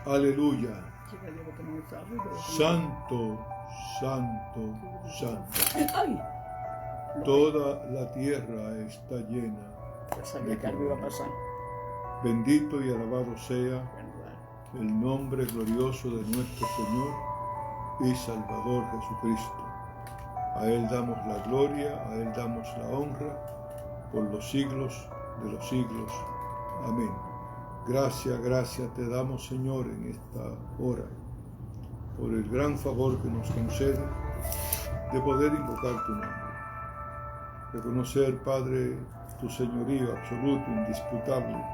Aleluya. Santo, santo, santo. Ay. Toda la tierra está llena. Ya sabía que algo iba a pasar. Bendito y alabado sea el nombre glorioso de nuestro Señor y Salvador Jesucristo. A Él damos la gloria, a Él damos la honra por los siglos de los siglos. Amén. Gracias, gracias te damos, Señor, en esta hora, por el gran favor que nos concede de poder invocar tu nombre. Reconocer, Padre, tu señorío absoluto, indisputable,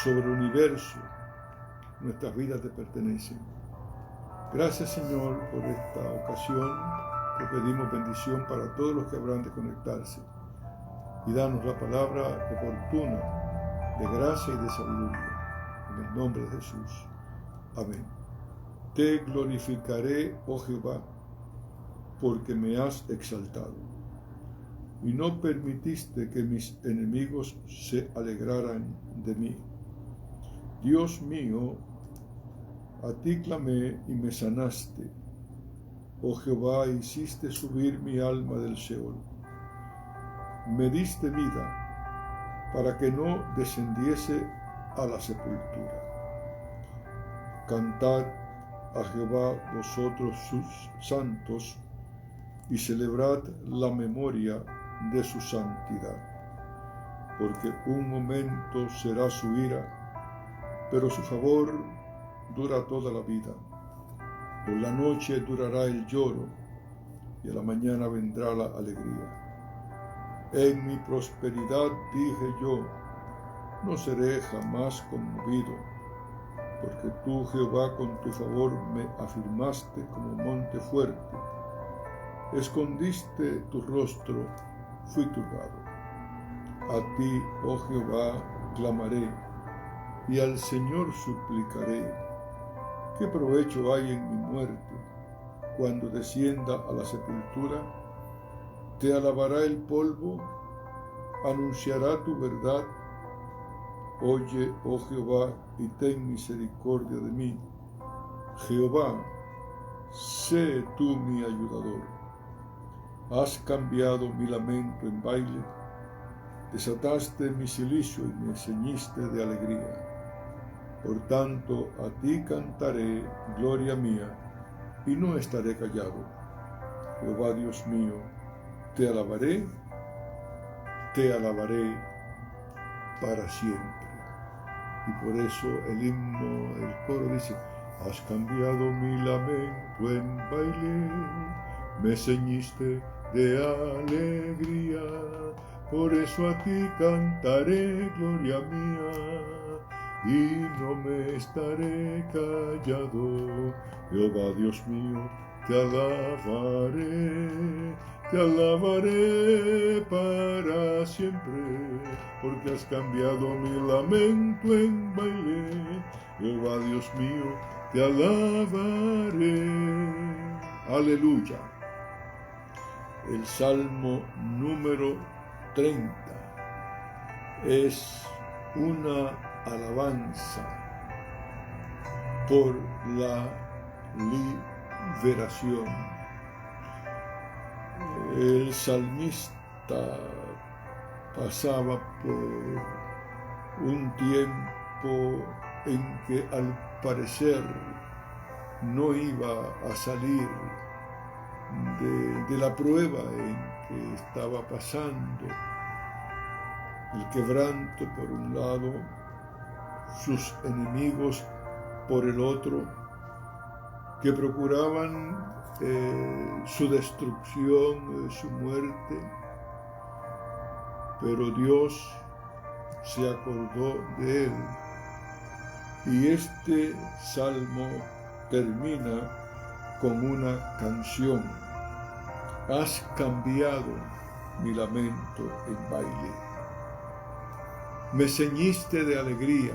sobre el universo. Nuestras vidas te pertenecen. Gracias, Señor, por esta ocasión. Te pedimos bendición para todos los que habrán de conectarse. Y danos la palabra oportuna de gracia y de sabiduría. En el nombre de Jesús. Amén. Te glorificaré, oh Jehová, porque me has exaltado, y no permitiste que mis enemigos se alegraran de mí. Dios mío, a ti clamé y me sanaste. Oh Jehová, hiciste subir mi alma del Seol. Me diste vida para que no descendiese a la sepultura. Cantad a Jehová vosotros sus santos y celebrad la memoria de su santidad. Porque un momento será su ira, pero su favor dura toda la vida. Por la noche durará el lloro y a la mañana vendrá la alegría. En mi prosperidad dije yo, no seré jamás conmovido, porque tú, Jehová, con tu favor me afirmaste como monte fuerte. Escondiste tu rostro, fui turbado. A ti, oh Jehová, clamaré, y al Señor suplicaré. ¿Qué provecho hay en mi muerte cuando descienda a la sepultura? Te alabará el polvo, anunciará tu verdad. Oye, oh Jehová, y ten misericordia de mí. Jehová, sé tú mi ayudador. Has cambiado mi lamento en baile, desataste mi cilicio y me ceñiste de alegría. Por tanto, a ti cantaré, gloria mía, y no estaré callado. Jehová Dios mío, te alabaré para siempre. Y por eso el himno, el coro dice, has cambiado mi lamento en baile, me ceñiste de alegría, por eso a ti cantaré, gloria mía, y no me estaré callado. Jehová Dios mío, te alabaré para siempre, porque has cambiado mi lamento en baile. Jehová Dios mío, te alabaré. Aleluya. El Salmo número 30 es una alabanza por la liberación. El salmista pasaba por un tiempo en que al parecer no iba a salir de la prueba en que estaba pasando. El quebranto por un lado, sus enemigos por el otro, que procuraban su destrucción, su muerte, pero Dios se acordó de él. Y este salmo termina con una canción. Has cambiado mi lamento en baile. Me ceñiste de alegría,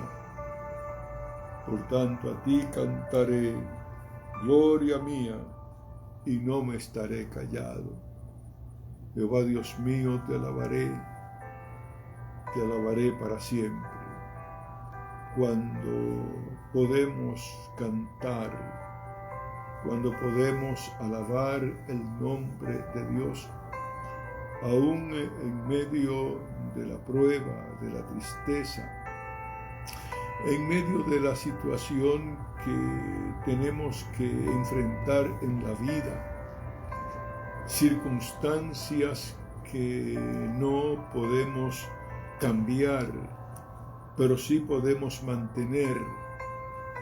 por tanto a ti cantaré, gloria mía, y no me estaré callado. Jehová Dios mío, te alabaré para siempre. cuando podemos cantar, cuando podemos alabar el nombre de Dios, aún en medio de la prueba, de la tristeza, en medio de la situación que tenemos que enfrentar en la vida, circunstancias que no podemos cambiar, pero sí podemos mantener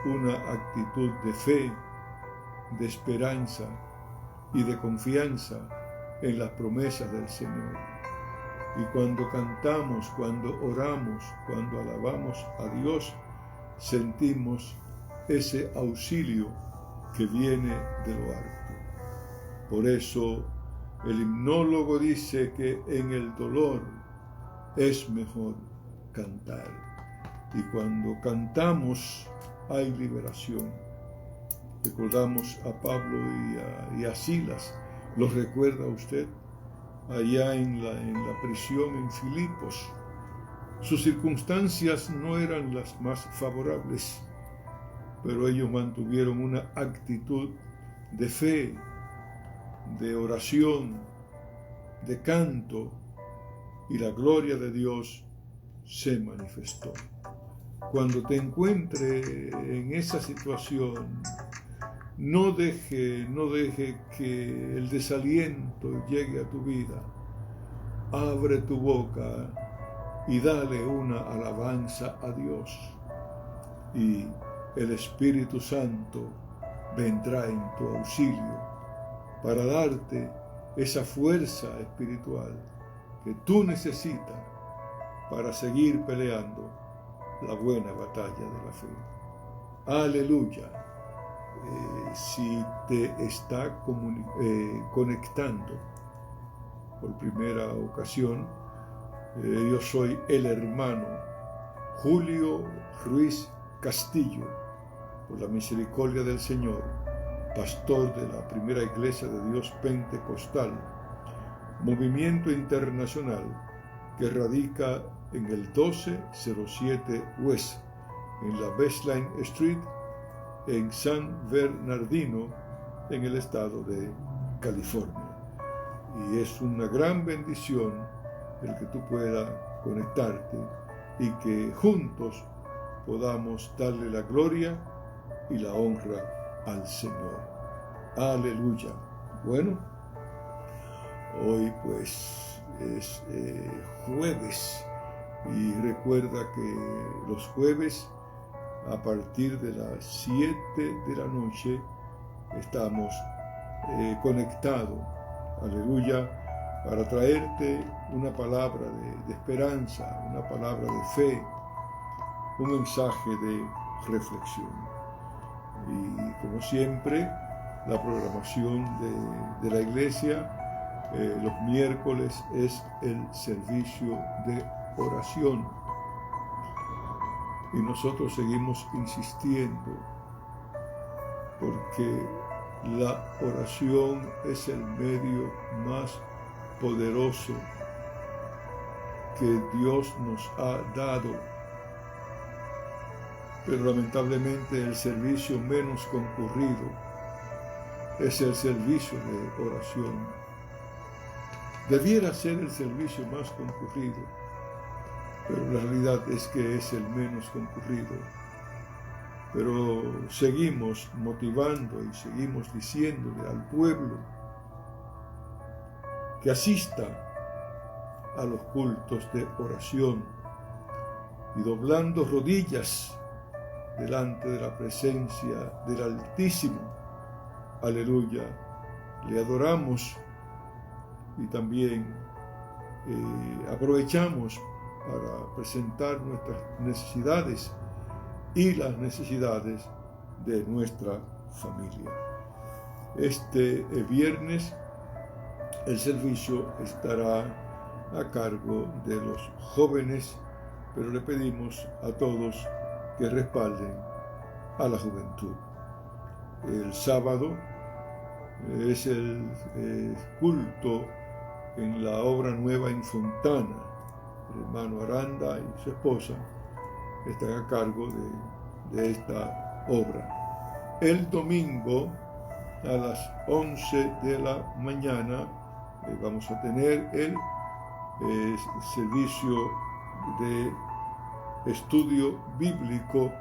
una actitud de fe, de esperanza y de confianza en las promesas del Señor. Y cuando cantamos, cuando oramos, cuando alabamos a Dios, sentimos ese auxilio que viene de lo alto. Por eso el himnólogo dice que en el dolor es mejor cantar. Y cuando cantamos hay liberación. Recordamos a Pablo y a Silas. ¿Los recuerda usted? Allá en la prisión en Filipos. Sus circunstancias no eran las más favorables, pero ellos mantuvieron una actitud de fe, de oración, de canto, y la gloria de Dios se manifestó. Cuando te encuentre en esa situación, no deje que el desaliento llegue a tu vida. Abre tu boca y dale una alabanza a Dios. Y el Espíritu Santo vendrá en tu auxilio para darte esa fuerza espiritual que tú necesitas para seguir peleando la buena batalla de la fe. Aleluya. Si te está conectando por primera ocasión, yo soy el hermano Julio Ruiz Castillo, por la misericordia del Señor, pastor de la Primera Iglesia de Dios Pentecostal, movimiento internacional que radica en el 1207 West, en la Baseline Street, en San Bernardino, en el estado de California. Y es una gran bendición el que tú puedas conectarte y que juntos podamos darle la gloria y la honra al Señor. Aleluya. Bueno, hoy pues es jueves, y recuerda que los jueves a partir de las 7 de la noche estamos conectados, aleluya, para traerte una palabra de esperanza, una palabra de fe, un mensaje de reflexión. Y como siempre, la programación de la iglesia, los miércoles es el servicio de oración. Y nosotros seguimos insistiendo porque la oración es el medio más poderoso que Dios nos ha dado, pero lamentablemente el servicio menos concurrido es el servicio de oración. Debiera ser el servicio más concurrido, pero la realidad es que es el menos concurrido. Pero seguimos motivando y seguimos diciéndole al pueblo que asista a los cultos de oración y doblando rodillas delante de la presencia del Altísimo. Aleluya, le adoramos y también aprovechamos para presentar nuestras necesidades y las necesidades de nuestra familia. Este viernes el servicio estará a cargo de los jóvenes, pero le pedimos a todos que respalden a la juventud. El sábado es el culto en la Obra Nueva en Fontana. El hermano Aranda y su esposa están a cargo de esta obra. El domingo a las 11 de la mañana vamos a tener el servicio de estudio bíblico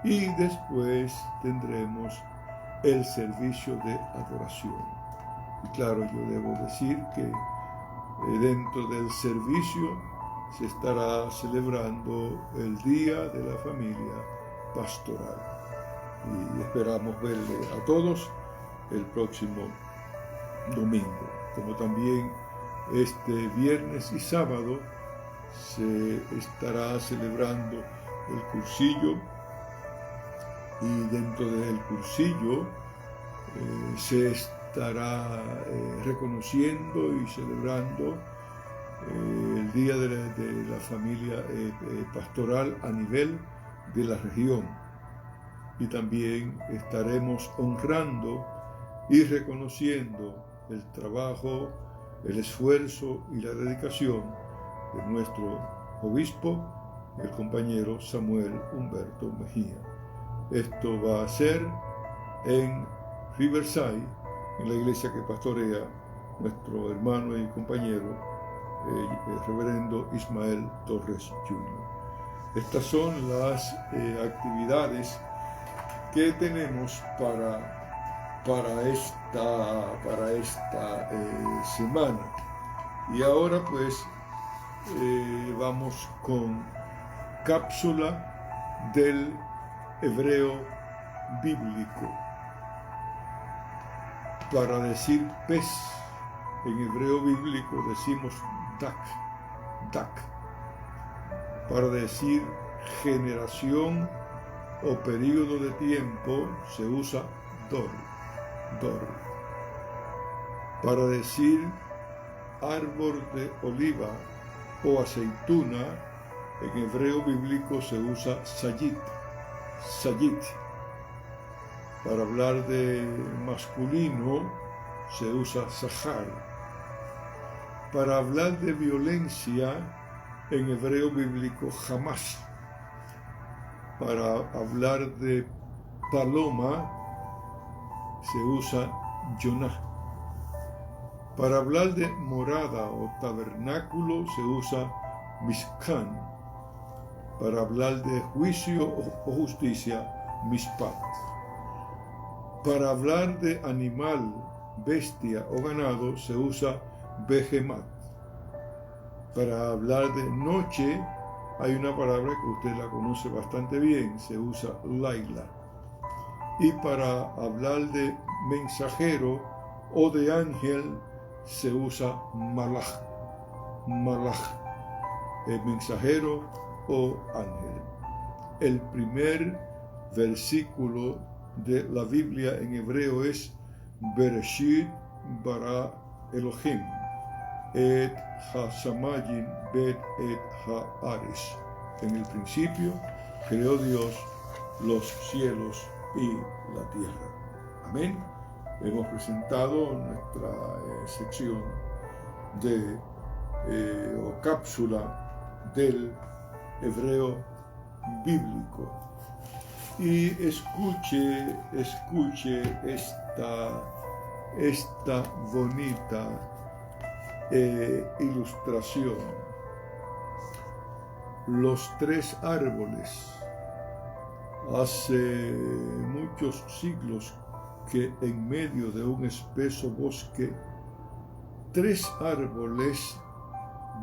y después tendremos el servicio de adoración. Y claro, yo debo decir que dentro del servicio se estará celebrando el Día de la Familia Pastoral. Y esperamos verle a todos el próximo domingo. Como también este viernes y sábado se estará celebrando el cursillo, y dentro del cursillo se estará reconociendo y celebrando el Día de la Familia Pastoral a nivel de la región. Y también estaremos honrando y reconociendo el trabajo, el esfuerzo y la dedicación de nuestro obispo, el compañero Samuel Humberto Mejía. Esto va a ser en Riverside, en la iglesia que pastorea nuestro hermano y compañero, el reverendo Ismael Torres Jr. Estas son las actividades que tenemos para esta semana. Y ahora pues vamos con cápsula del hebreo bíblico. Para decir pez en hebreo bíblico decimos dak. Para decir generación o periodo de tiempo se usa dor. Para decir árbol de oliva o aceituna en hebreo bíblico se usa sayit. Para hablar de masculino se usa sahar. Para hablar de violencia en hebreo bíblico jamás. Para hablar de paloma se usa Jonah. Para hablar de morada o tabernáculo se usa Mishkan. Para hablar de juicio o justicia, Mishpat. Para hablar de animal, bestia o ganado se usa Behemat. Para hablar de noche hay una palabra que usted la conoce bastante bien, se usa Laila. Y para hablar de mensajero o de ángel se usa Malach, mensajero o ángel. El primer versículo de la Biblia en hebreo es Bereshit bara Elohim et ha-shamayim bet et ha-aretz. En el principio creó Dios los cielos y la tierra. Amén. Hemos presentado nuestra sección de o cápsula del hebreo bíblico. Y escuche esta bonita ilustración. Los tres árboles. Hace muchos siglos que en medio de un espeso bosque, tres árboles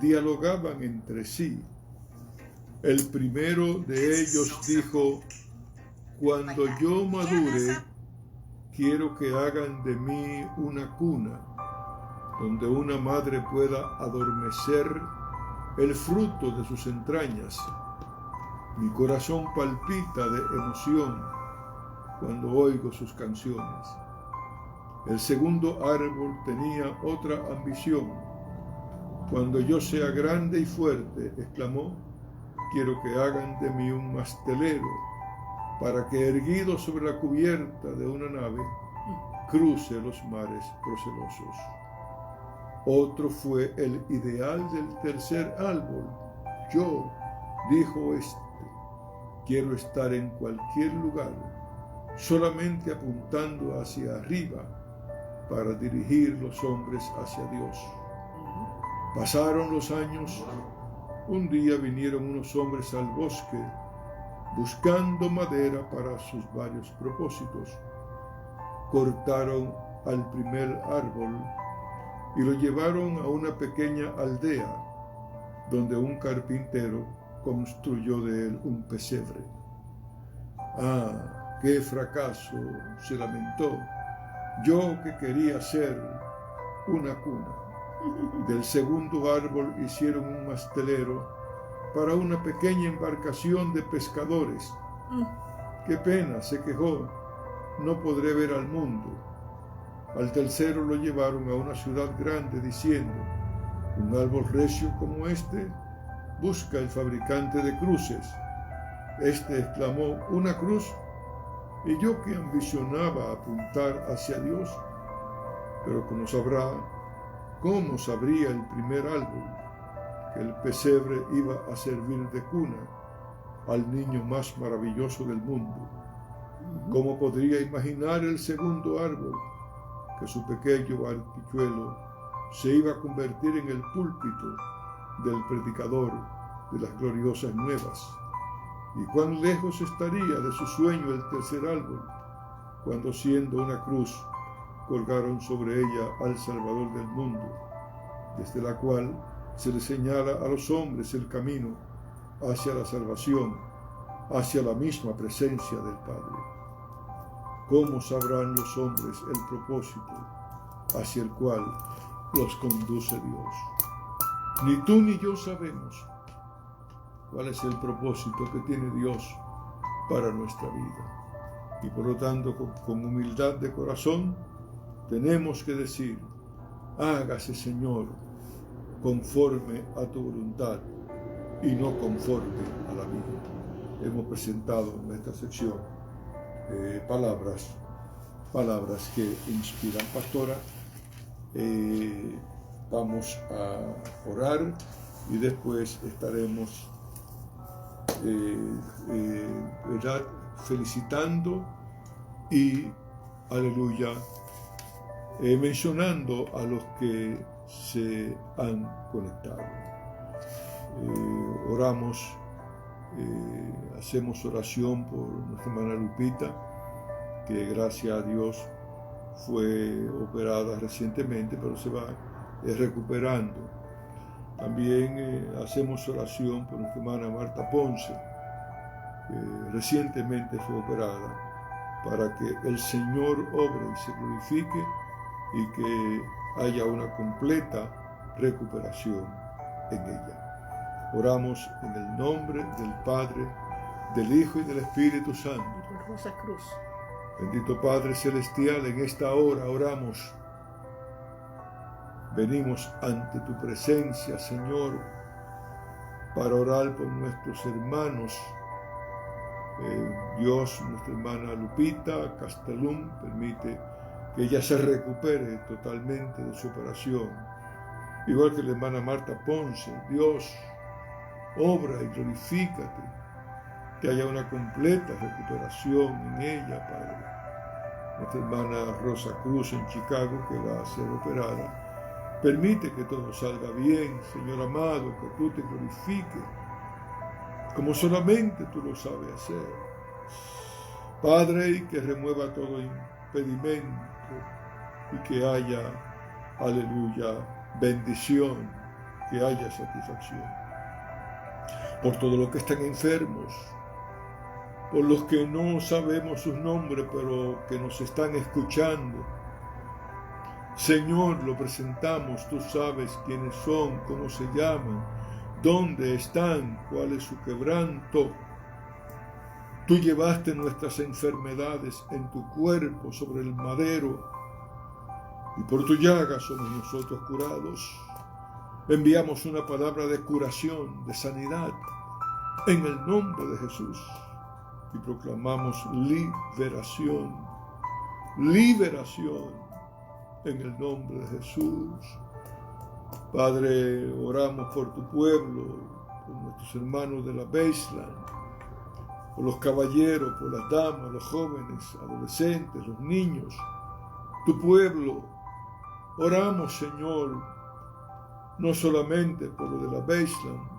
dialogaban entre sí. El primero de ellos dijo: cuando yo madure, quiero que hagan de mí una cuna, donde una madre pueda adormecer el fruto de sus entrañas. Mi corazón palpita de emoción cuando oigo sus canciones. El segundo árbol tenía otra ambición. Cuando yo sea grande y fuerte, exclamó, quiero que hagan de mí un mastelero, para que erguido sobre la cubierta de una nave, cruce los mares procelosos. Otro fue el ideal del tercer árbol. Yo, dijo este, quiero estar en cualquier lugar, solamente apuntando hacia arriba para dirigir los hombres hacia Dios. Pasaron los años. Un día vinieron unos hombres al bosque buscando madera para sus varios propósitos. Cortaron al primer árbol y lo llevaron a una pequeña aldea donde un carpintero construyó de él un pesebre. ¡Ah, qué fracaso!, se lamentó. Yo que quería ser una cuna. Del segundo árbol hicieron un mastelero para una pequeña embarcación de pescadores. ¡Qué pena!, se quejó. No podré ver al mundo. Al tercero lo llevaron a una ciudad grande diciendo: un árbol recio como este busca el fabricante de cruces. Este exclamó: ¿una cruz? Y yo que ambicionaba apuntar hacia Dios. Pero ¿cómo sabría el primer árbol que el pesebre iba a servir de cuna al niño más maravilloso del mundo? ¿Cómo podría imaginar el segundo árbol que su pequeño barquichuelo se iba a convertir en el púlpito del predicador de las gloriosas nuevas? ¿Y cuán lejos estaría de su sueño el tercer árbol, cuando siendo una cruz colgaron sobre ella al Salvador del mundo, desde la cual se le señala a los hombres el camino hacia la salvación, hacia la misma presencia del Padre? ¿Cómo sabrán los hombres el propósito hacia el cual los conduce Dios? Ni tú ni yo sabemos cuál es el propósito que tiene Dios para nuestra vida. Y por lo tanto, con humildad de corazón, tenemos que decir: hágase, Señor, conforme a tu voluntad y no conforme a la mía. Hemos presentado en esta sección palabras que inspiran. Pastora, vamos a orar y después estaremos ¿verdad?, felicitando y, aleluya, mencionando a los que se han conectado. Oramos, hacemos oración por nuestra hermana Lupita, que gracias a Dios fue operada recientemente, pero se va recuperando. También hacemos oración por nuestra hermana Marta Ponce, que recientemente fue operada, para que el Señor obre y se glorifique y que haya una completa recuperación en ella. Oramos en el nombre del Padre, del Hijo y del Espíritu Santo. Rosa Cruz. Bendito Padre Celestial, en esta hora oramos. Venimos ante tu presencia, Señor, para orar por nuestros hermanos. Dios, nuestra hermana Lupita Castellum, permite que ella se recupere totalmente de su operación. Igual que la hermana Marta Ponce, Dios, obra y glorifícate, que haya una completa recuperación en ella, Padre. Nuestra hermana Rosa Cruz en Chicago, que va a ser operada, permite que todo salga bien, Señor amado, que tú te glorifiques, como solamente tú lo sabes hacer. Padre, y que remueva todo impedimento y que haya, aleluya, bendición, que haya satisfacción. Por todos los que están enfermos, por los que no sabemos sus nombres, pero que nos están escuchando. Señor, lo presentamos, tú sabes quiénes son, cómo se llaman, dónde están, cuál es su quebranto. Tú llevaste nuestras enfermedades en tu cuerpo sobre el madero, y por tu llaga somos nosotros curados. Enviamos una palabra de curación, de sanidad, en el nombre de Jesús, y proclamamos liberación, liberación, en el nombre de Jesús. Padre, oramos por tu pueblo, por nuestros hermanos de la Baseline, por los caballeros, por las damas, los jóvenes, adolescentes, los niños, tu pueblo. Oramos, Señor, no solamente por lo de la Beisland,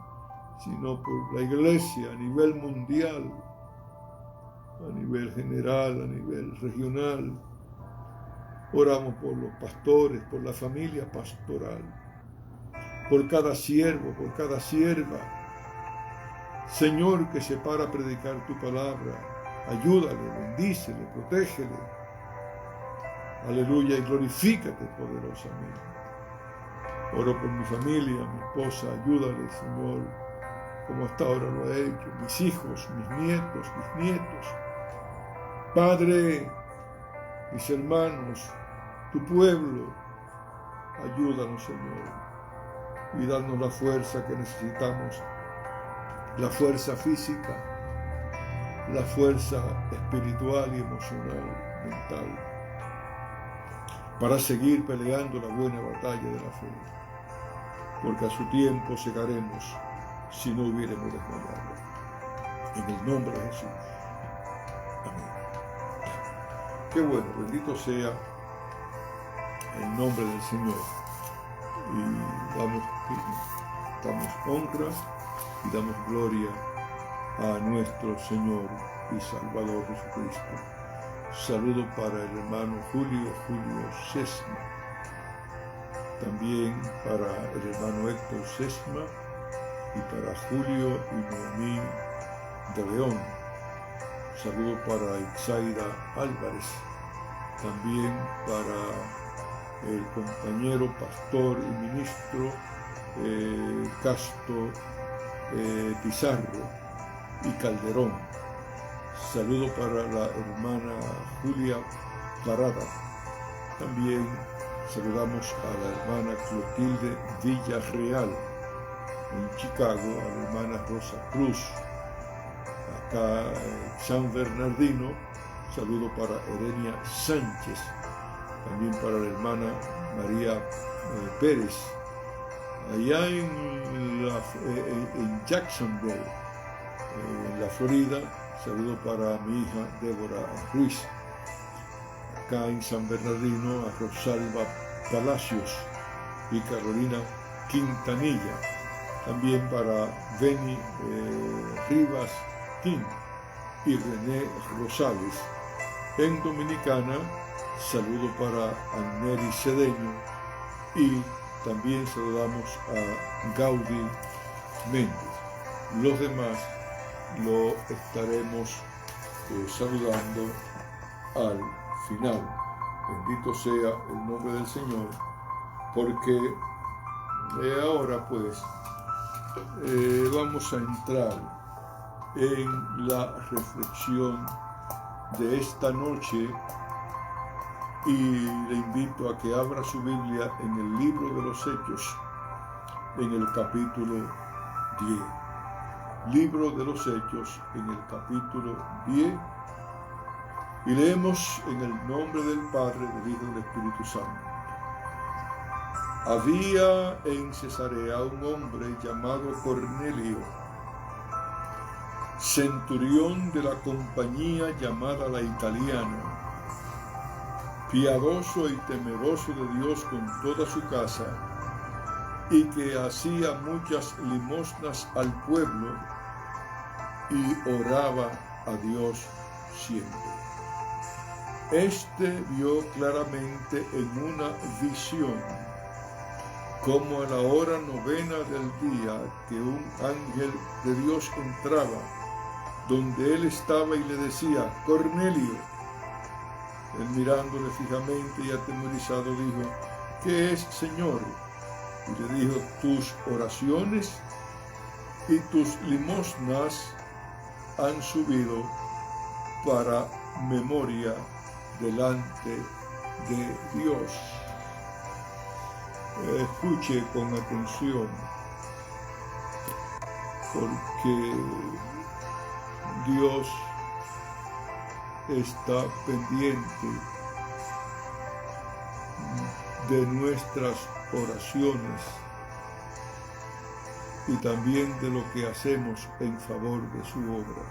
sino por la iglesia a nivel mundial, a nivel general, a nivel regional. Oramos por los pastores, por la familia pastoral, por cada siervo, por cada sierva. Señor, que se para a predicar tu palabra, ayúdale, bendícele, protégele. Aleluya, y glorifícate poderosamente. Oro por mi familia, mi esposa, ayúdale, Señor, como hasta ahora lo ha hecho, mis hijos, mis nietos. Padre, mis hermanos, tu pueblo, ayúdanos, Señor, y danos la fuerza que necesitamos, la fuerza física, la fuerza espiritual y emocional, mental, para seguir peleando la buena batalla de la fe, porque a su tiempo llegaremos si no hubiéramos desmayado. En el nombre de Jesús. Amén. Qué bueno, bendito sea el nombre del Señor. Y damos honra y damos gloria a nuestro Señor y Salvador Jesucristo. Saludo para el hermano Julio Sesma, también para el hermano Héctor Sesma y para Julio y Noemí de León. Saludo para Ixaida Álvarez, también para el compañero pastor y ministro Castro Pizarro y Calderón. Saludo para la hermana Julia Parada. También saludamos a la hermana Clotilde Villarreal en Chicago, a la hermana Rosa Cruz. Acá en San Bernardino, saludo para Erenia Sánchez. También para la hermana María Pérez. Allá en Jacksonville, en la Florida, saludo para mi hija Débora Ruiz. Acá en San Bernardino, a Rosalba Palacios y Carolina Quintanilla. También para Benny Rivas King y René Rosales. En Dominicana, saludo para Anneli Cedeño y también saludamos a Gaudí Méndez. Los demás lo estaremos saludando al final. Bendito sea el nombre del Señor, porque ahora pues vamos a entrar en la reflexión de esta noche y le invito a que abra su Biblia en el libro de los Hechos, en el capítulo 10. Libro de los Hechos, en el capítulo 10, y leemos en el nombre del Padre, del Hijo y del Espíritu Santo. Había en Cesarea un hombre llamado Cornelio, centurión de la compañía llamada la Italiana, piadoso y temeroso de Dios con toda su casa, y que hacía muchas limosnas al pueblo y oraba a Dios siempre. Este vio claramente en una visión, como a la hora 9 del día, que un ángel de Dios entraba donde él estaba y le decía: Cornelio. Él, mirándole fijamente y atemorizado, dijo: ¿Qué es, Señor? Y le dijo: tus oraciones y tus limosnas han subido para memoria delante de Dios. Escuche con atención, porque Dios está pendiente de nuestras oraciones y también de lo que hacemos en favor de su obra.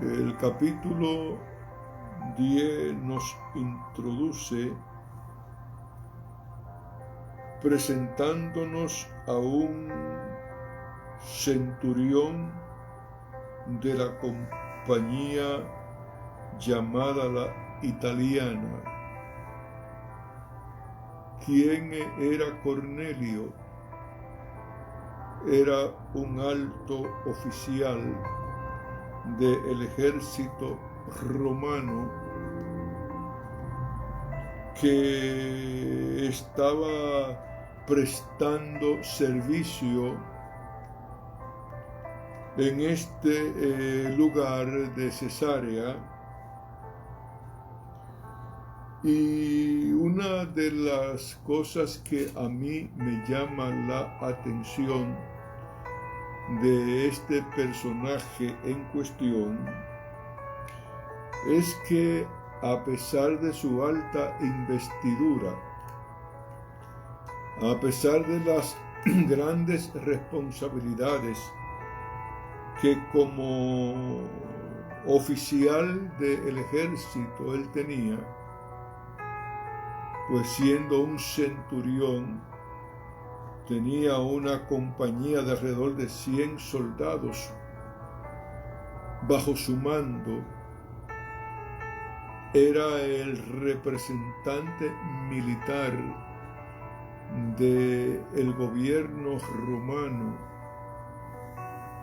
El capítulo 10 nos introduce presentándonos a un centurión de la compañía llamada la italiana. ¿Quién era Cornelio? Era un alto oficial del ejército romano que estaba prestando servicio en este lugar de Cesarea. Y una de las cosas que a mí me llama la atención de este personaje en cuestión es que a pesar de su alta investidura, a pesar de las grandes responsabilidades que como oficial del ejército él tenía, pues siendo un centurión, tenía una compañía de alrededor de 100 soldados bajo su mando. Era el representante militar del gobierno romano.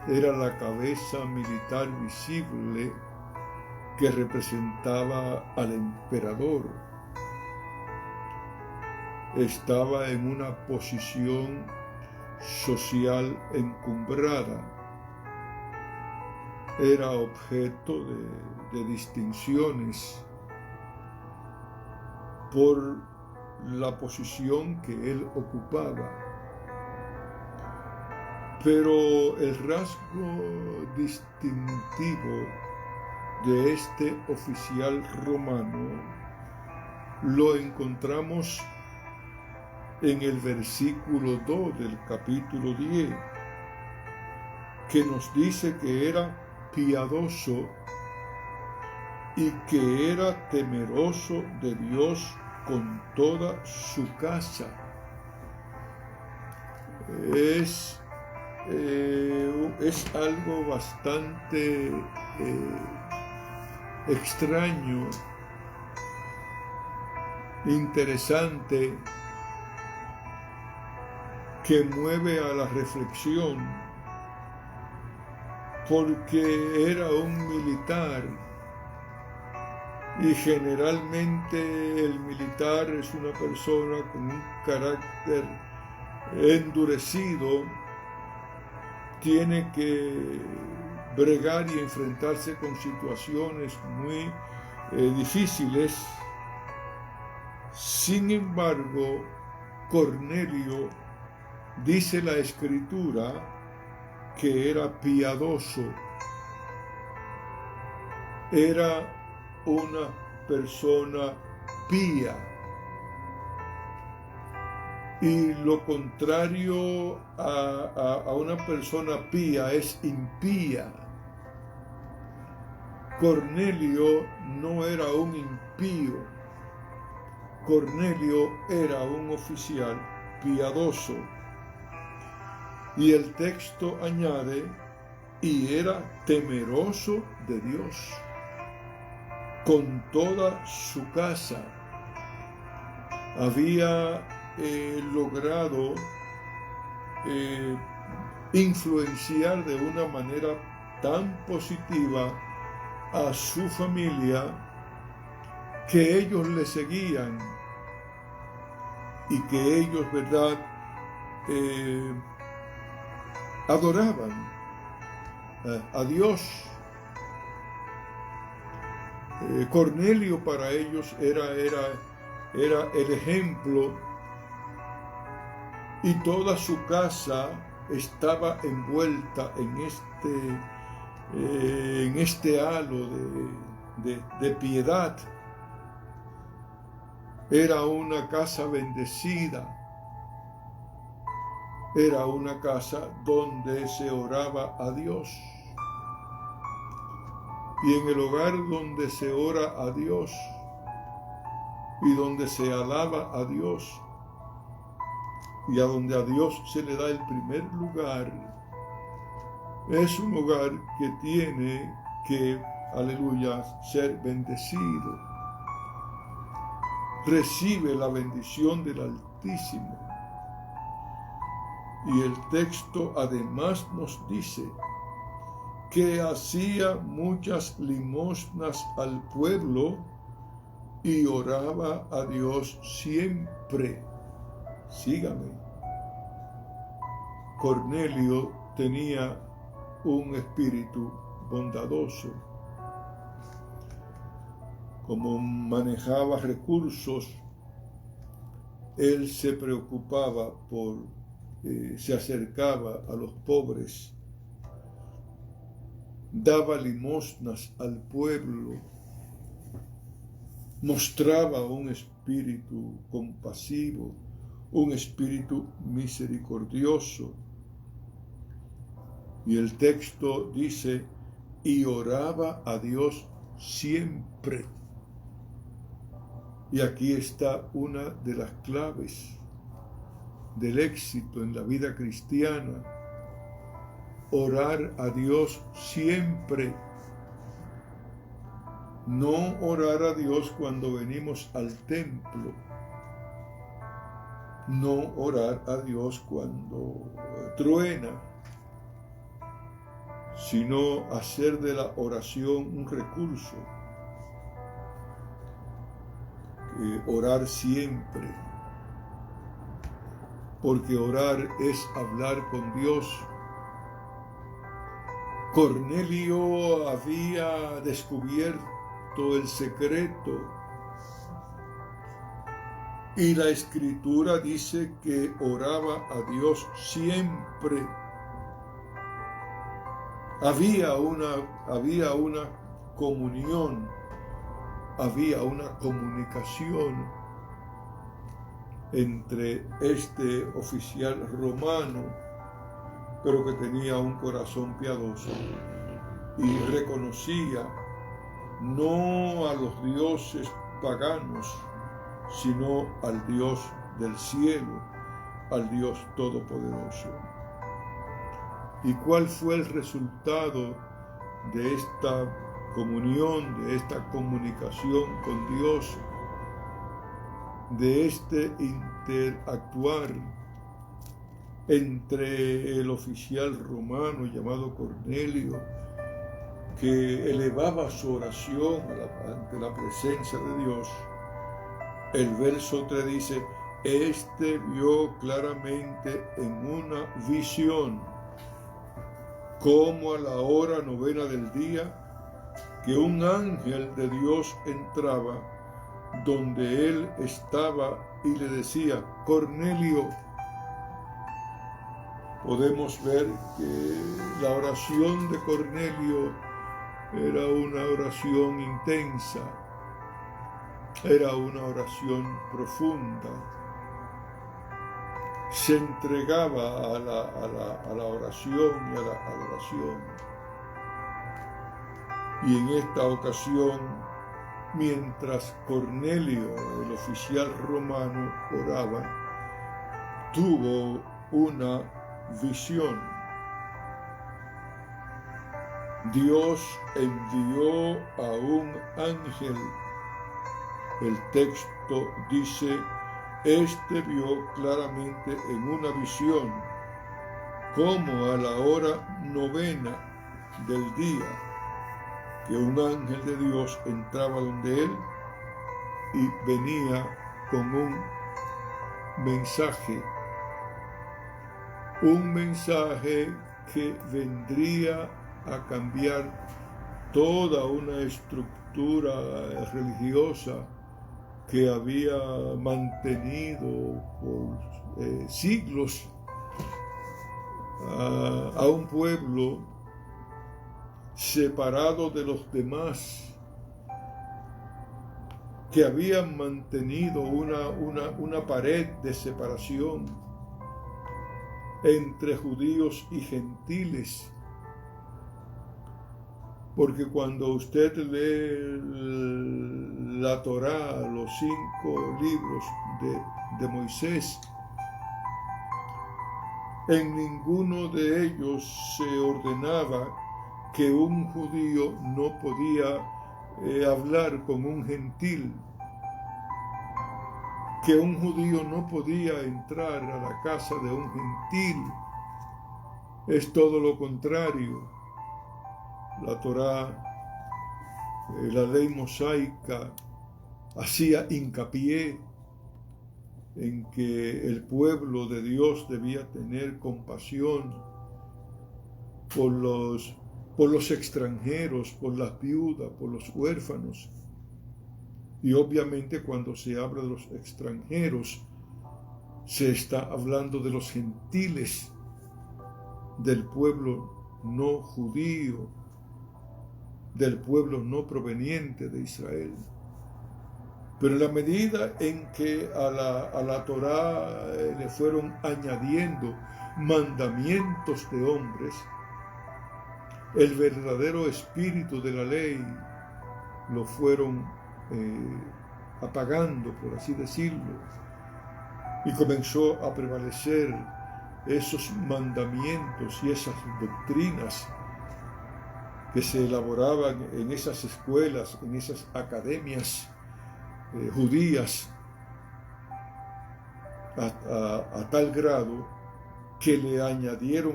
Era la cabeza militar visible que representaba al emperador. Estaba en una posición social encumbrada. Era objeto de distinciones por la posición que él ocupaba. Pero el rasgo distintivo de este oficial romano lo encontramos en el versículo 2 del capítulo 10, que nos dice que era piadoso y que era temeroso de Dios con toda su casa. Es algo bastante extraño, interesante, que mueve a la reflexión, porque era un militar y generalmente el militar es una persona con un carácter endurecido, tiene que bregar y enfrentarse con situaciones muy difíciles. Sin embargo, Cornelio, dice la Escritura, que era piadoso, era una persona pía. Y lo contrario a una persona pía es impía. Cornelio no era un impío. Cornelio era un oficial piadoso. Y el texto añade, y era temeroso de Dios con toda su casa. Había logrado influenciar de una manera tan positiva a su familia que ellos le seguían y que ellos, ¿verdad?, adoraban a Dios. Cornelio para ellos era el ejemplo, y toda su casa estaba envuelta en este halo de piedad. Era una casa bendecida. Era una casa donde se oraba a Dios. y en el hogar donde se ora a Dios y donde se alaba a Dios y a donde a Dios se le da el primer lugar, es un hogar que tiene que, aleluya, ser bendecido. Recibe la bendición del Altísimo. Y el texto además nos dice que hacía muchas limosnas al pueblo y oraba a Dios siempre. Sígame. Cornelio tenía un espíritu bondadoso. Como manejaba recursos, él se preocupaba se acercaba a los pobres, daba limosnas al pueblo, mostraba un espíritu compasivo, un espíritu misericordioso. Y el texto dice, y oraba a Dios siempre. Y aquí está una de las claves del éxito en la vida cristiana: orar a Dios siempre. No orar a Dios cuando venimos al templo. No orar a Dios cuando truena, sino hacer de la oración un recurso. Orar siempre, porque orar es hablar con Dios. Cornelio había descubierto el secreto y la Escritura dice que oraba a Dios siempre. Había una comunión, había una comunicación entre este oficial romano, pero que tenía un corazón piadoso y reconocía no a los dioses paganos, sino al Dios del cielo, al Dios todopoderoso. ¿Y cuál fue el resultado de esta comunión, de esta comunicación con Dios, de este interactuar entre el oficial romano llamado Cornelio, que elevaba su oración ante la presencia de Dios? El verso 3 dice, este vio claramente en una visión, como a la hora 9 del día, que un ángel de Dios entraba donde él estaba y le decía, Cornelio. Podemos ver que la oración de Cornelio era una oración intensa, era una oración profunda. Se entregaba a la oración y a la adoración. Y en esta ocasión, mientras Cornelio, el oficial romano, oraba, tuvo una visión. Dios envió a un ángel. El texto dice, este vio claramente en una visión, como a la hora 9 del día, que un ángel de Dios entraba donde él y venía con un mensaje que vendría a cambiar toda una estructura religiosa que había mantenido por siglos a un pueblo separado de los demás, que habían mantenido una pared de separación entre judíos y gentiles. porque cuando usted lee la Torá, los 5 libros de Moisés, en ninguno de ellos se ordenaba que un judío no podía hablar con un gentil, que un judío no podía entrar a la casa de un gentil. Es todo lo contrario. La Torá, la ley mosaica, hacía hincapié en que el pueblo de Dios debía tener compasión por los extranjeros, por las viudas, por los huérfanos. Y obviamente cuando se habla de los extranjeros, se está hablando de los gentiles, del pueblo no judío, del pueblo no proveniente de Israel. Pero en la medida en que a la Torá le fueron añadiendo mandamientos de hombres, el verdadero espíritu de la ley lo fueron apagando, por así decirlo, y comenzó a prevalecer esos mandamientos y esas doctrinas que se elaboraban en esas escuelas, en esas academias judías, a tal grado que le añadieron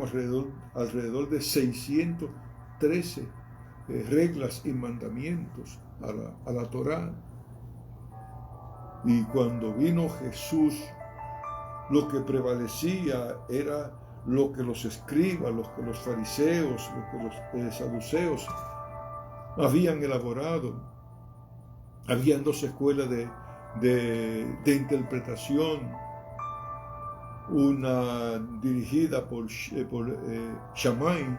alrededor de 613 reglas y mandamientos a la Torá. Y cuando vino Jesús, lo que prevalecía era lo que los escribas, lo que los fariseos, lo que los saduceos habían elaborado. Habían 2 escuelas de interpretación, una dirigida por Shammai,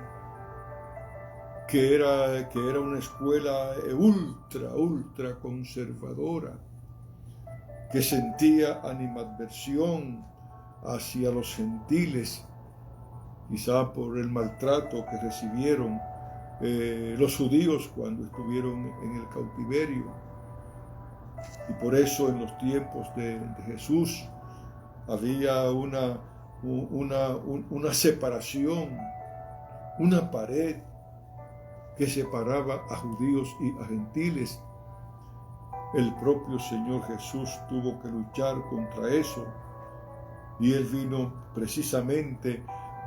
que era una escuela ultra conservadora, que sentía animadversión hacia los gentiles, quizá por el maltrato que recibieron los judíos cuando estuvieron en el cautiverio. Y por eso en los tiempos de Jesús había una separación, una pared que separaba a judíos y a gentiles. El propio Señor Jesús tuvo que luchar contra eso, y Él vino precisamente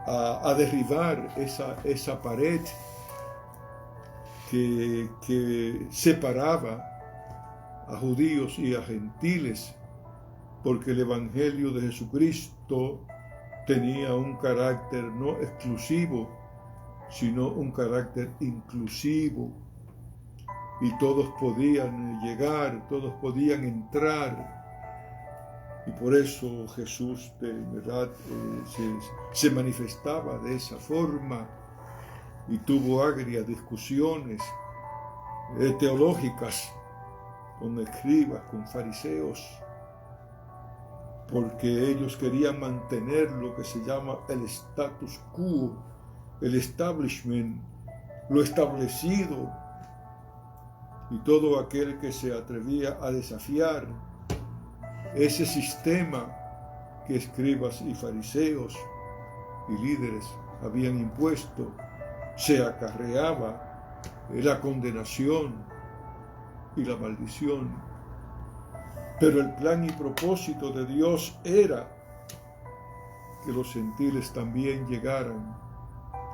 a derribar esa pared que separaba a judíos y a gentiles, porque el Evangelio de Jesucristo tenía un carácter no exclusivo, sino un carácter inclusivo, y todos podían llegar, todos podían entrar. Y por eso Jesús de verdad se manifestaba de esa forma, y tuvo agrias discusiones teológicas con escribas, con fariseos, porque ellos querían mantener lo que se llama el status quo, el establishment, lo establecido, y todo aquel que se atrevía a desafiar ese sistema que escribas y fariseos y líderes habían impuesto, se acarreaba la condenación y la maldición. Pero el plan y propósito de Dios era que los gentiles también llegaran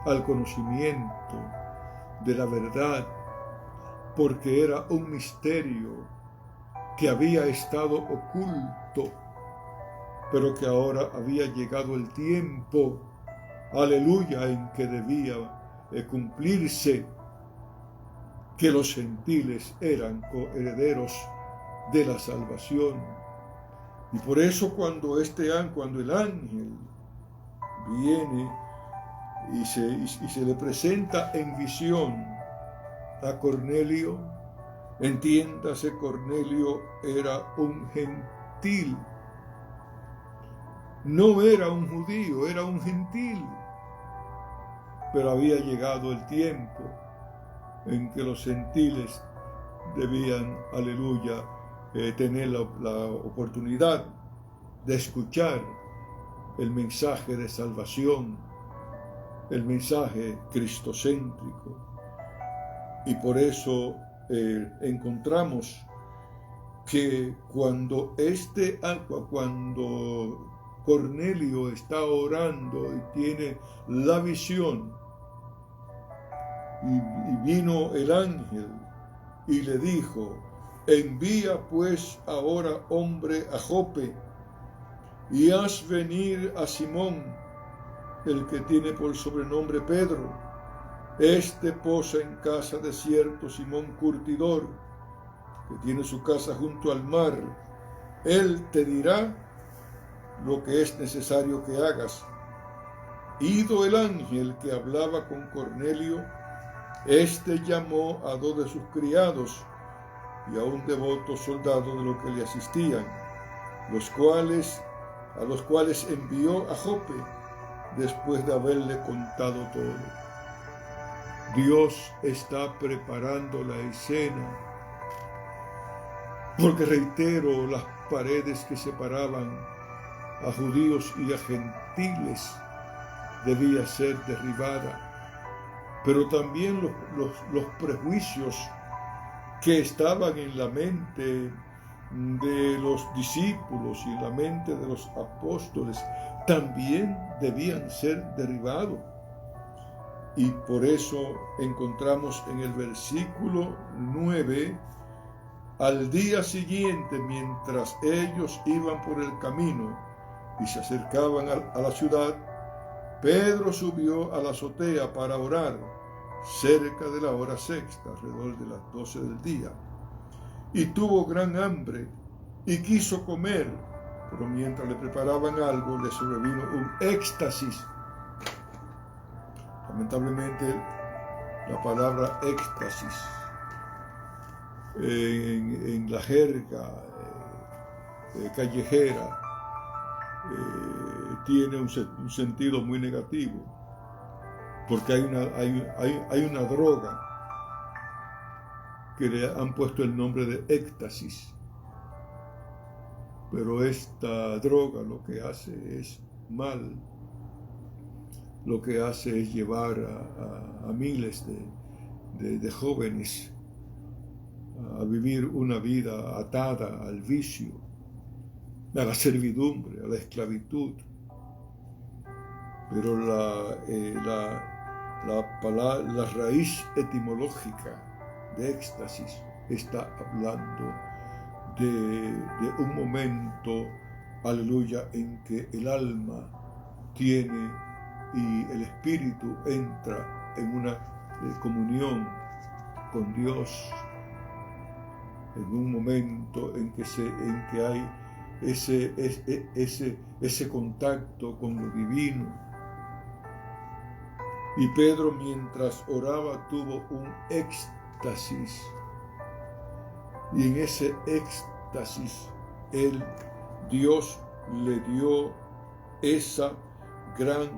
al conocimiento de la verdad, porque era un misterio que había estado oculto, pero que ahora había llegado el tiempo, aleluya, en que debía cumplirse, que los gentiles eran coherederos de la salvación. Y por eso cuando el ángel viene y se le presenta en visión a Cornelio, entiéndase, Cornelio era un gentil, no era un judío, era un gentil, pero había llegado el tiempo en que los gentiles debían, aleluya, tener la oportunidad de escuchar el mensaje de salvación, el mensaje cristocéntrico. Y por eso encontramos que cuando Cornelio está orando y tiene la visión, y vino el ángel y le dijo: envía pues ahora hombre a Jope y haz venir a Simón, el que tiene por sobrenombre Pedro. Este posa en casa de cierto Simón curtidor, que tiene su casa junto al mar. Él te dirá lo que es necesario que hagas. Ido el ángel que hablaba con Cornelio, este llamó a 2 de sus criados y a un devoto soldado de los que le asistían, a los cuales envió a Jope después de haberle contado todo. Dios está preparando la escena, porque reitero, las paredes que separaban a judíos y a gentiles debía ser derribada, pero también los prejuicios que estaban en la mente de los discípulos y en la mente de los apóstoles también debían ser derribados. Y por eso encontramos en el versículo 9: al día siguiente, mientras ellos iban por el camino y se acercaban a la ciudad, Pedro subió a la azotea para orar cerca de la hora sexta, alrededor de las 12 del día. Y tuvo gran hambre y quiso comer, pero mientras le preparaban algo, le sobrevino un éxtasis. Lamentablemente, la palabra éxtasis en la jerga callejera tiene un sentido muy negativo, porque hay una droga que le han puesto el nombre de éxtasis, pero esta droga lo que hace es mal, lo que hace es llevar a miles de jóvenes a vivir una vida atada al vicio, a la servidumbre, a la esclavitud. Pero la raíz etimológica de éxtasis está hablando de un momento, aleluya, en que el alma tiene y el espíritu entra en una comunión con Dios, en un momento en que hay ese contacto con lo divino. Y Pedro, mientras oraba, tuvo un éxtasis, y en ese éxtasis Dios le dio esa gran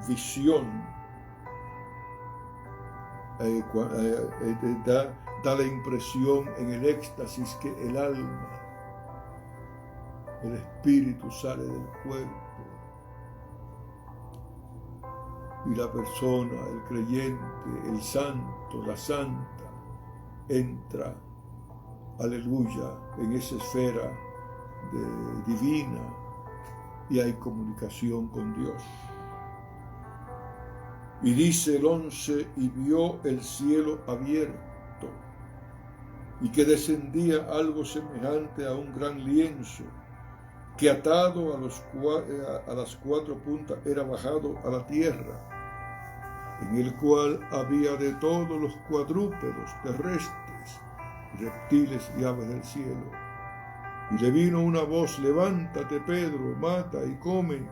visión. Da la impresión en el éxtasis que el alma, el espíritu sale del cuerpo, y la persona, el creyente, el santo, la santa, entra, aleluya, en esa esfera divina, y hay comunicación con Dios. Y dice el 11: y vio el cielo abierto, y que descendía algo semejante a un gran lienzo, que atado a las 4 puntas era bajado a la tierra, en el cual había de todos los cuadrúpedos terrestres, reptiles y aves del cielo. Y le vino una voz: levántate, Pedro, mata y come.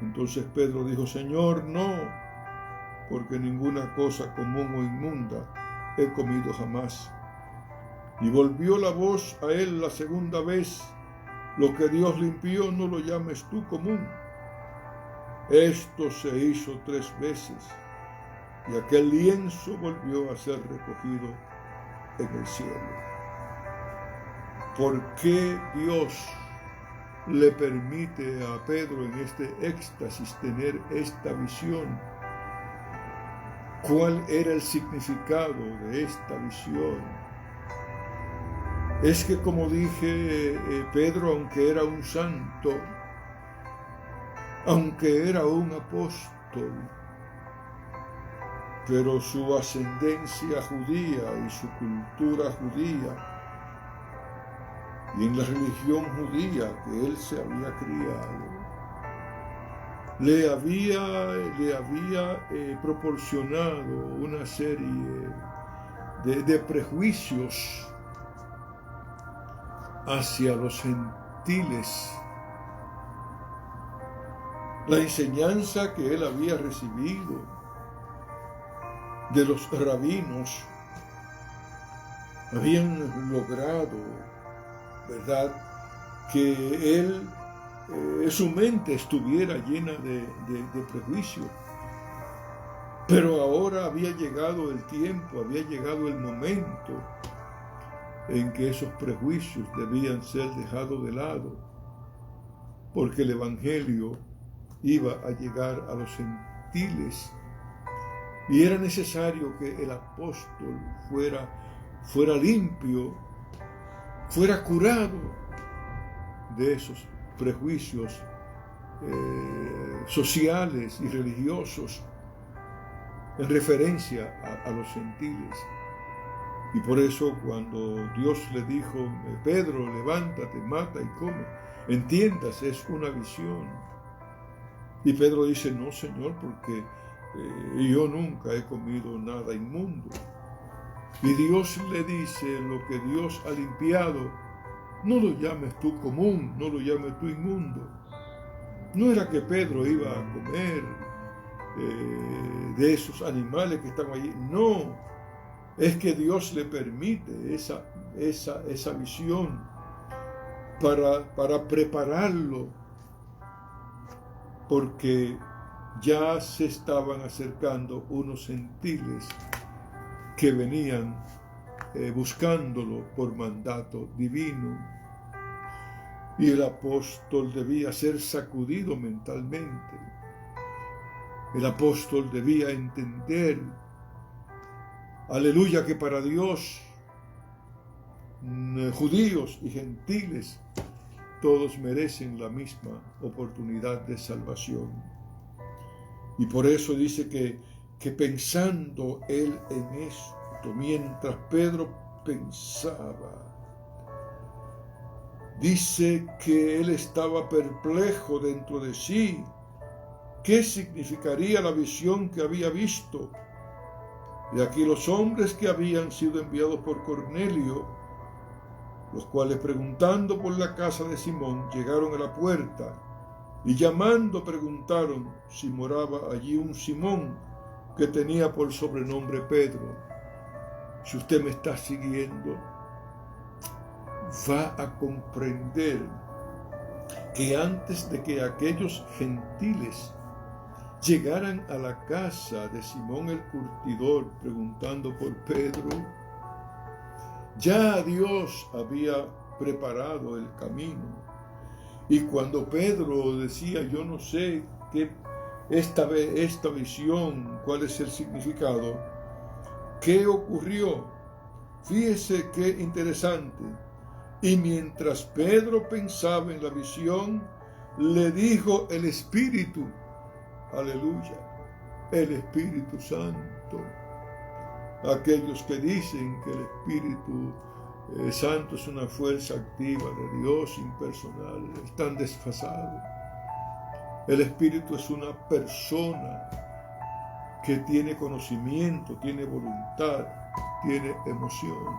Entonces Pedro dijo: Señor, no, porque ninguna cosa común o inmunda he comido jamás. Y volvió la voz a él la segunda vez: lo que Dios limpió, no lo llames tú común. Esto se hizo 3 veces. y aquel lienzo volvió a ser recogido en el cielo. ¿Por qué Dios le permite a Pedro en este éxtasis tener esta visión? ¿Cuál era el significado de esta visión? Es que, como dije, Pedro, aunque era un santo, aunque era un apóstol, pero su ascendencia judía y su cultura judía, y en la religión judía que él se había criado, le había proporcionado una serie de prejuicios hacia los gentiles. La enseñanza que él había recibido de los rabinos habían logrado, ¿verdad?, que él, su mente estuviera llena de prejuicios. Pero ahora había llegado el tiempo, había llegado el momento en que esos prejuicios debían ser dejados de lado, porque el Evangelio iba a llegar a los gentiles y era necesario que el apóstol fuera limpio, fuera curado de esos prejuicios sociales y religiosos en referencia a los gentiles. Y por eso, cuando Dios le dijo: Pedro, levántate, mata y come, entiendas, es una visión. Y Pedro dice: no, Señor, porque yo nunca he comido nada inmundo. Y Dios le dice: lo que Dios ha limpiado, no lo llames tú común, no lo llames tú inmundo. No era que Pedro iba a comer de esos animales que estaban allí, no. Es que Dios le permite esa visión para prepararlo, porque ya se estaban acercando unos gentiles que venían buscándolo por mandato divino. Y el apóstol debía ser sacudido mentalmente. El apóstol debía entender, aleluya, que para Dios, judíos y gentiles, todos merecen la misma oportunidad de salvación. Y por eso dice que pensando él en esto, mientras Pedro pensaba, dice que él estaba perplejo dentro de sí. ¿Qué significaría la visión que había visto? Y aquí los hombres que habían sido enviados por Cornelio, los cuales, preguntando por la casa de Simón, llegaron a la puerta y llamando preguntaron si moraba allí un Simón que tenía por sobrenombre Pedro. Si usted me está siguiendo, va a comprender que antes de que aquellos gentiles llegaran a la casa de Simón el curtidor preguntando por Pedro, ya Dios había preparado el camino. Y cuando Pedro decía: yo no sé qué esta visión, cuál es el significado, ¿qué ocurrió? Fíjese qué interesante. Y mientras Pedro pensaba en la visión, le dijo el Espíritu, aleluya, el Espíritu Santo. Aquellos que dicen que el Espíritu Santo es una fuerza activa de Dios impersonal están desfasados. El Espíritu es una persona que tiene conocimiento, tiene voluntad, tiene emoción.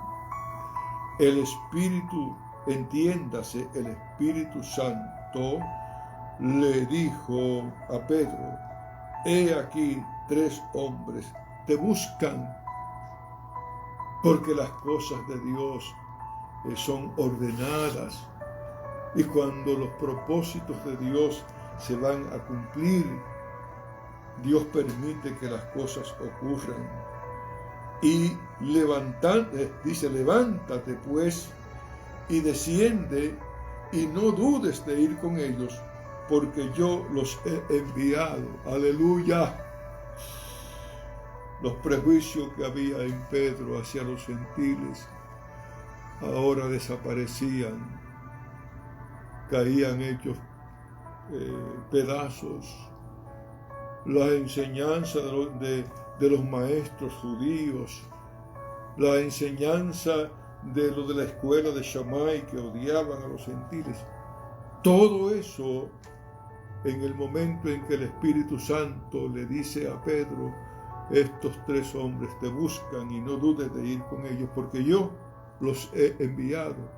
El Espíritu, entiéndase, el Espíritu Santo le dijo a Pedro: he aquí 3 hombres te buscan, porque las cosas de Dios son ordenadas, y cuando los propósitos de Dios se van a cumplir, Dios permite que las cosas ocurran. Y dice, levántate pues y desciende y no dudes de ir con ellos, porque yo los he enviado. Aleluya. Los prejuicios que había en Pedro hacia los gentiles ahora desaparecían, caían hechos pedazos. La enseñanza de los maestros judíos, la enseñanza de lo de la escuela de Shammai que odiaban a los gentiles, todo eso en el momento en que el Espíritu Santo le dice a Pedro, estos 3 hombres te buscan y no dudes de ir con ellos porque yo los he enviado.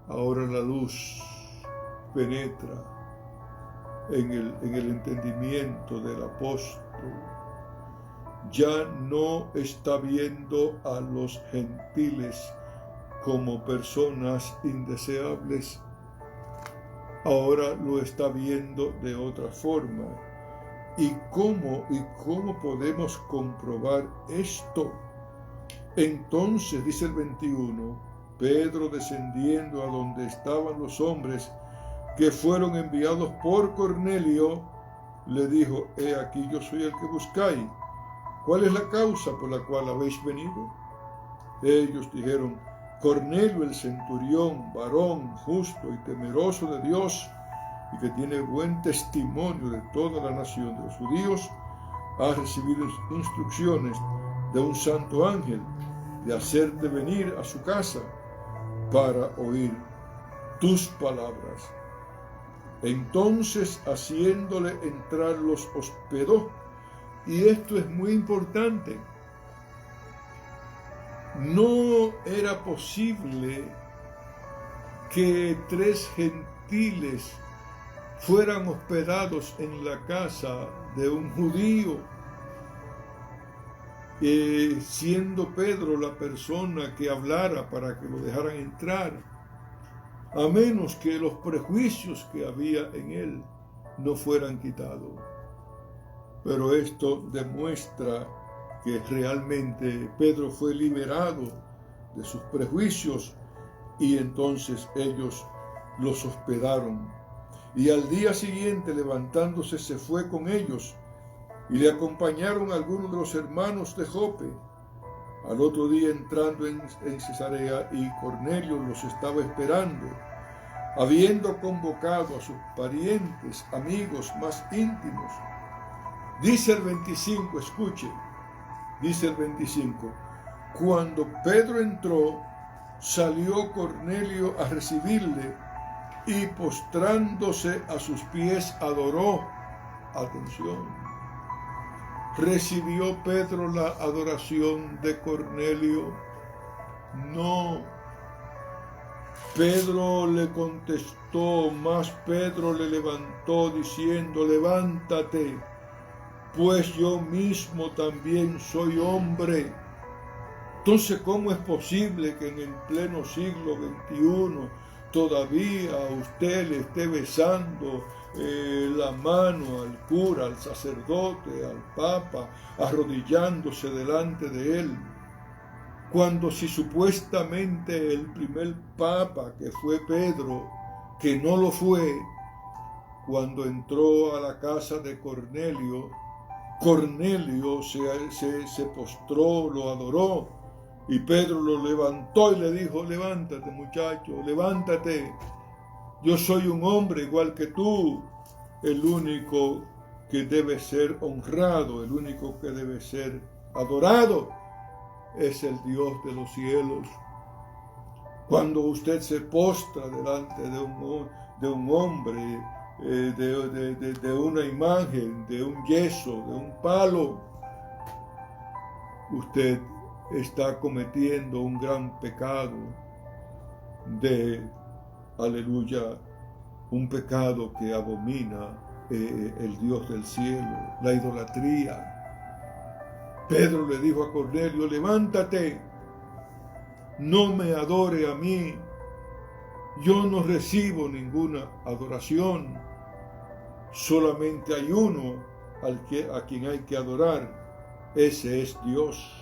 Ahora la luz penetra en el entendimiento del apóstol. Ya no está viendo a los gentiles como personas indeseables, ahora lo está viendo de otra forma. ¿Y cómo podemos comprobar esto? Entonces, dice el 21, Pedro, descendiendo a donde estaban los hombres que fueron enviados por Cornelio, le dijo, he aquí yo soy el que buscáis. ¿Cuál es la causa por la cual habéis venido? Ellos dijeron, Cornelio el centurión, varón justo y temeroso de Dios, y que tiene buen testimonio de toda la nación de los judíos, ha recibido instrucciones de un santo ángel de hacerte venir a su casa para oír tus palabras. Entonces, haciéndole entrar, los hospedó. Y esto es muy importante. No era posible que 3 gentiles fueran hospedados en la casa de un judío, siendo Pedro la persona que hablara para que lo dejaran entrar, a menos que los prejuicios que había en él no fueran quitados. Pero esto demuestra que realmente Pedro fue liberado de sus prejuicios y entonces ellos los hospedaron. Y al día siguiente, levantándose, se fue con ellos y le acompañaron algunos de los hermanos de Jope. Al otro día, entrando en Cesarea, y Cornelio los estaba esperando, habiendo convocado a sus parientes, amigos más íntimos. Dice el 25, escuche, dice el 25, cuando Pedro entró, salió Cornelio a recibirle y postrándose a sus pies adoró. Atención. ¿Recibió Pedro la adoración de Cornelio? No. Pedro le contestó, mas Pedro le levantó diciendo, levántate, pues yo mismo también soy hombre. Entonces, ¿cómo es posible que en el pleno siglo XXI todavía usted le esté besando la mano al cura, al sacerdote, al papa, arrodillándose delante de él? Cuando si supuestamente el primer papa, que fue Pedro, que no lo fue, cuando entró a la casa de Cornelio, Cornelio se postró, lo adoró, y Pedro lo levantó y le dijo, levántate muchacho, levántate, yo soy un hombre igual que tú. El único que debe ser honrado, el único que debe ser adorado es el Dios de los cielos. Cuando usted se postra delante de un hombre, de una imagen, de un yeso, de un palo, usted está cometiendo un gran pecado aleluya, un pecado que abomina el Dios del cielo, la idolatría. Pedro le dijo a Cornelio, levántate, no me adore a mí, yo no recibo ninguna adoración, solamente hay uno a quien hay que adorar, ese es Dios.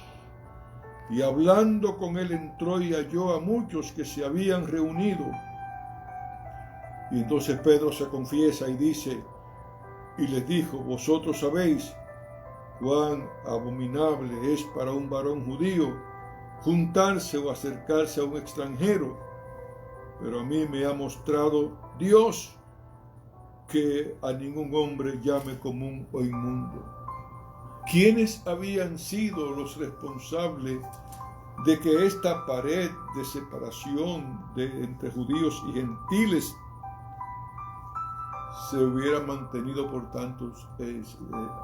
Y hablando con él entró y halló a muchos que se habían reunido. Y entonces Pedro se confiesa y dice, y les dijo, vosotros sabéis cuán abominable es para un varón judío juntarse o acercarse a un extranjero, pero a mí me ha mostrado Dios que a ningún hombre llame común o inmundo. ¿Quiénes habían sido los responsables de que esta pared de separación entre judíos y gentiles se hubiera mantenido por tantos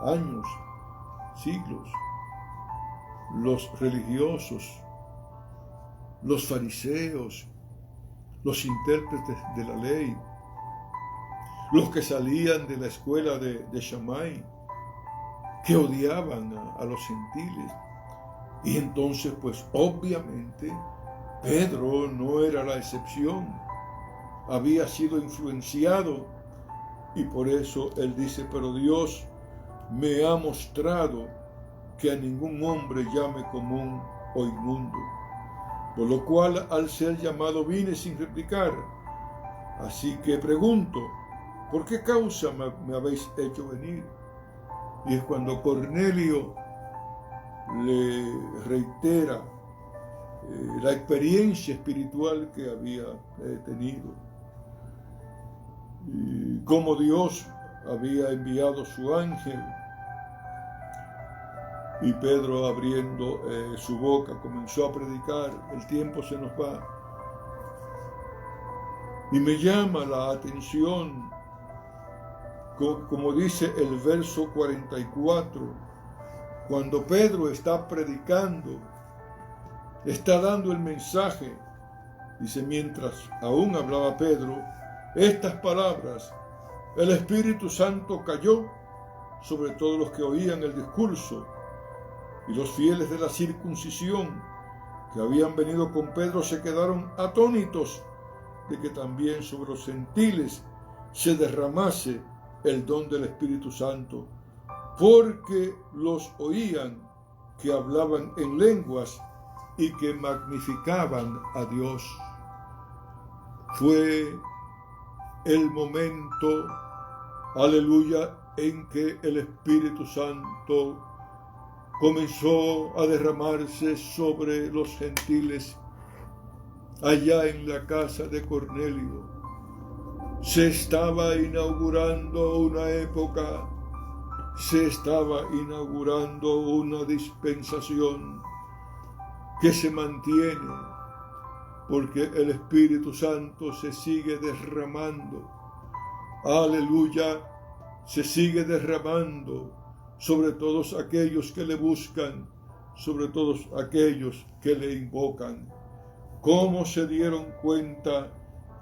años, siglos? Los religiosos, los fariseos, los intérpretes de la ley, los que salían de la escuela de Shammai, que odiaban a los gentiles. Y entonces, pues obviamente, Pedro no era la excepción. Había sido influenciado y por eso él dice, pero Dios me ha mostrado que a ningún hombre llame común o inmundo. Por lo cual, al ser llamado, vine sin replicar. Así que pregunto, ¿por qué causa me habéis hecho venir? Y es cuando Cornelio le reitera la experiencia espiritual que había tenido. Y cómo Dios había enviado su ángel. Y Pedro, abriendo su boca, comenzó a predicar. El tiempo se nos va. Y me llama la atención, como dice el verso 44, cuando Pedro está predicando, está dando el mensaje, dice, mientras aún hablaba Pedro estas palabras, el Espíritu Santo cayó sobre todos los que oían el discurso, y los fieles de la circuncisión que habían venido con Pedro se quedaron atónitos de que también sobre los gentiles se derramase el don del Espíritu Santo, porque los oían que hablaban en lenguas y que magnificaban a Dios. Fue el momento, aleluya, en que el Espíritu Santo comenzó a derramarse sobre los gentiles allá en la casa de Cornelio. Se estaba inaugurando una época, se estaba inaugurando una dispensación que se mantiene porque el Espíritu Santo se sigue derramando. Aleluya, se sigue derramando sobre todos aquellos que le buscan, sobre todos aquellos que le invocan. ¿Cómo se dieron cuenta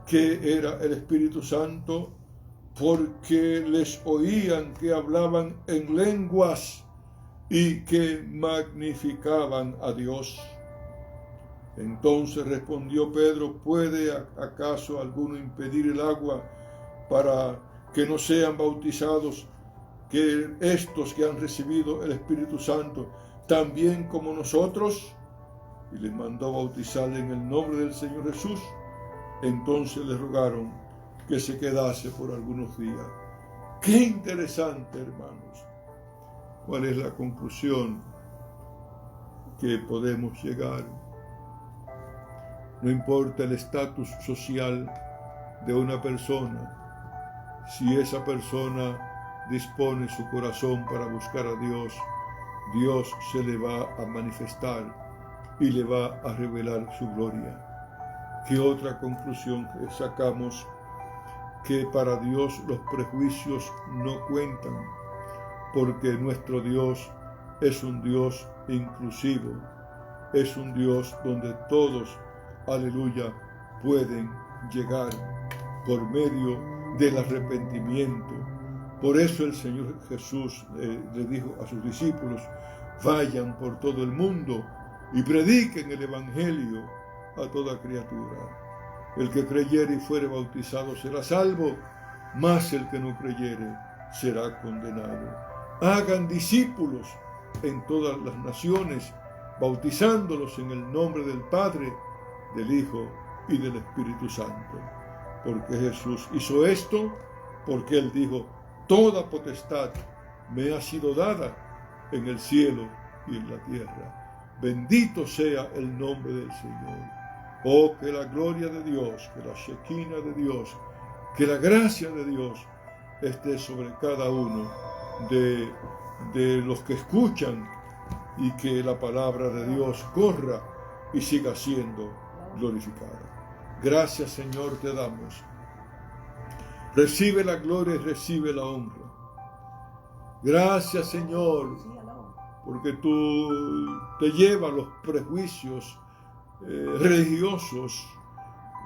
que era el Espíritu Santo? Porque les oían que hablaban en lenguas y que magnificaban a Dios. Entonces respondió Pedro, ¿puede acaso alguno impedir el agua para que no sean bautizados que estos que han recibido el Espíritu Santo, también como nosotros? Y les mandó bautizar en el nombre del Señor Jesús. Entonces le rogaron que se quedase por algunos días. Qué interesante, hermanos. ¿Cuál es la conclusión que podemos llegar? No importa el estatus social de una persona, si esa persona dispone su corazón para buscar a Dios, Dios se le va a manifestar y le va a revelar su gloria. ¿Qué otra conclusión sacamos? Que para Dios los prejuicios no cuentan, porque nuestro Dios es un Dios inclusivo, es un Dios donde todos, aleluya, pueden llegar por medio del arrepentimiento. Por eso el Señor Jesús le dijo a sus discípulos, vayan por todo el mundo y prediquen el Evangelio a toda criatura. El que creyere y fuere bautizado será salvo, mas el que no creyere será condenado. hagan discípulos en todas las naciones, bautizándolos en el nombre del Padre, del Hijo y del Espíritu Santo. Porque Jesús hizo esto, porque Él dijo: toda potestad me ha sido dada en el cielo y en la tierra. Bendito sea el nombre del Señor. Oh, que la gloria de Dios, que la Shekinah de Dios, que la gracia de Dios esté sobre cada uno de los que escuchan, y que la palabra de Dios corra y siga siendo glorificada. Gracias, Señor, te damos. Recibe la gloria y recibe la honra. Gracias, Señor, porque tú te llevas los prejuicios religiosos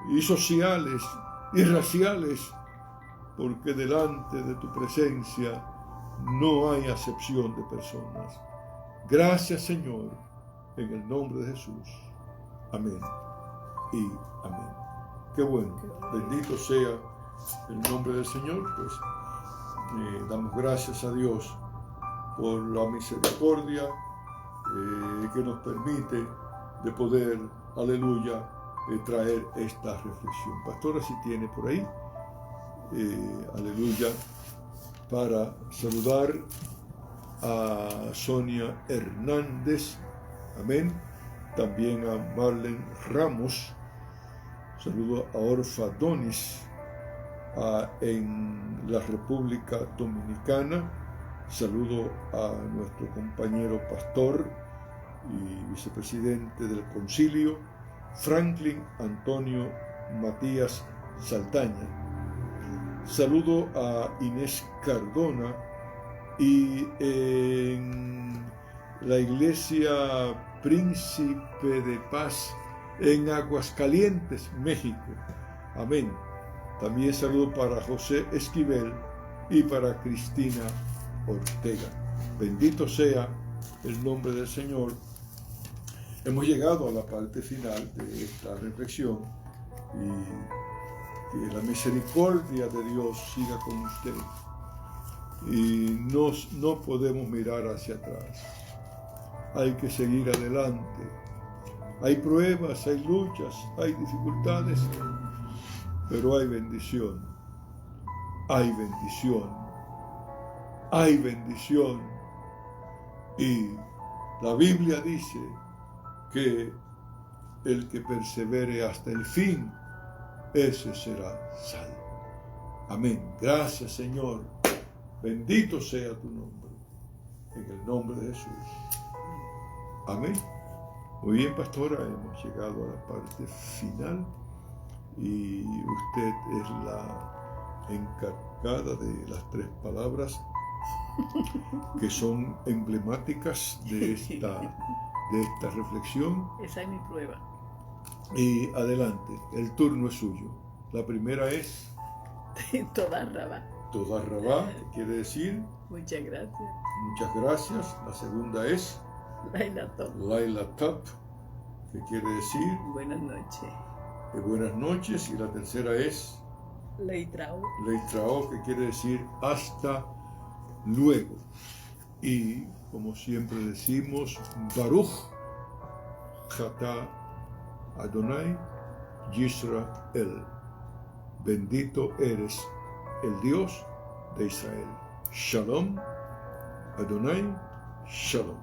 y sociales y raciales, porque delante de tu presencia no hay acepción de personas. Gracias, Señor, en el nombre de Jesús. Amén y amén. Qué bueno, bendito sea el nombre del Señor. Pues damos gracias a Dios por la misericordia que nos permite de poder, aleluya, traer esta reflexión. Pastora, si tiene por ahí, aleluya, para saludar a Sonia Hernández, amén, también a Marlene Ramos, saludo a Orfa Donis en la República Dominicana, saludo a nuestro compañero pastor y vicepresidente del concilio, Franklin Antonio Matías Saldaña, saludo a Inés Cardona, y en la iglesia Príncipe de Paz en Aguascalientes, México. Amén. También saludo para José Esquivel y para Cristina Ortega. Bendito sea el nombre del Señor. Hemos llegado a la parte final de esta reflexión, y que la misericordia de Dios siga con usted. Y no podemos mirar hacia atrás. Hay que seguir adelante. Hay pruebas, hay luchas, hay dificultades, pero hay bendición. Hay bendición. Hay bendición. Y la Biblia dice que el que persevere hasta el fin, ese será salvo. Amén. Gracias, Señor. Bendito sea tu nombre, en el nombre de Jesús. Amén. Muy bien, pastora, hemos llegado a la parte final y usted es la encargada de las 3 palabras que son emblemáticas de esta reflexión. Esa es mi prueba. Y adelante, el turno es suyo. La primera es Toda Rabá. Toda Rabá, que quiere decir Muchas gracias. muchas gracias. La segunda es Laila Top. Laila Top, que quiere decir Buenas noches. buenas noches. Y la tercera es Leitrao. Leitrao, que quiere decir hasta luego. Y como siempre decimos, Baruch Atah Adonai Yisrael. Bendito eres el Dios de Israel. Shalom, Adonai, Shalom.